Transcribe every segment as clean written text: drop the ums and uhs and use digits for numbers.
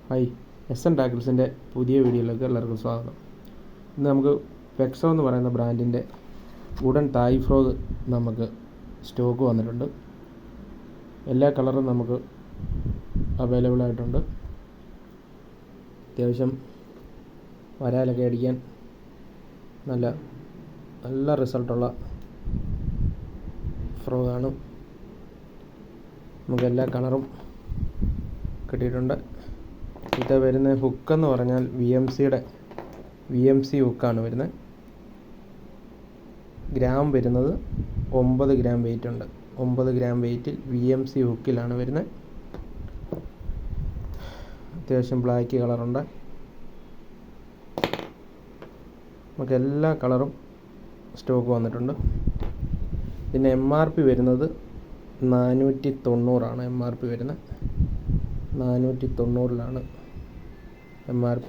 Hi, S N ടാക്കിൾസിൻ്റെ പുതിയ വീഡിയോയിലേക്ക് എല്ലാവർക്കും സ്വാഗതം. ഇന്ന് നമുക്ക് പെക്സോ എന്ന് പറയുന്ന ബ്രാൻഡിൻ്റെ വുഡൻ തായ് ഫ്രോഗ് നമുക്ക് സ്റ്റോക്ക് വന്നിട്ടുണ്ട്. എല്ലാ കളറും നമുക്ക് അവൈലബിൾ ആയിട്ടുണ്ട്. അത്യാവശ്യം വരാലൊക്കെ അടിക്കാൻ നല്ല റിസൾട്ടുള്ള ഫ്രോഗാണ്. നമുക്ക് എല്ലാ കളറും കിട്ടിയിട്ടുണ്ട്. ഇത് വരുന്ന ഹുക്കെന്ന് പറഞ്ഞാൽ വി എം സി ഹുക്കാണ് വരുന്നത്. ഗ്രാം വരുന്നത് 9 ഗ്രാം വെയിറ്റ് ഉണ്ട്. 9 ഗ്രാം വെയിറ്റിൽ VMC ഹുക്കിലാണ് വരുന്നത്. അത്യാവശ്യം ബ്ലാക്ക് കളറുണ്ട്. നമുക്ക് എല്ലാ കളറും സ്റ്റോക്ക് വന്നിട്ടുണ്ട്. ഇതിന് MRP വരുന്നത് 490 MRP വരുന്നത്. 490 MRP.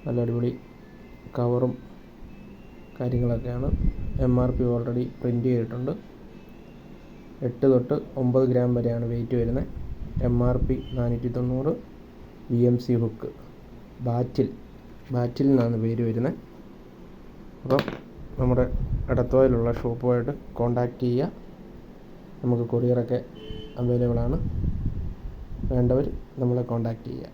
നല്ല അടിപൊളി കവറും കാര്യങ്ങളൊക്കെയാണ്. MRP ഓൾറെഡി പ്രിൻ്റ് ചെയ്തിട്ടുണ്ട്. 8 തൊട്ട് 9 ഗ്രാം വരെയാണ് വെയിറ്റ് വരുന്നത്. MRP 490. VMC ഹുക്ക് ബാറ്റിൽ നിന്നാണ് പേര് വരുന്നത്. അപ്പം നമ്മുടെ എടത്വായിലുള്ള ഷോപ്പുമായിട്ട് കോൺടാക്റ്റ് ചെയ്യുക. നമുക്ക് കൊറിയറൊക്കെ അവൈലബിൾ ആണ്. വേണ്ടവർ നമ്മളെ കോൺടാക്റ്റ് ചെയ്യുക.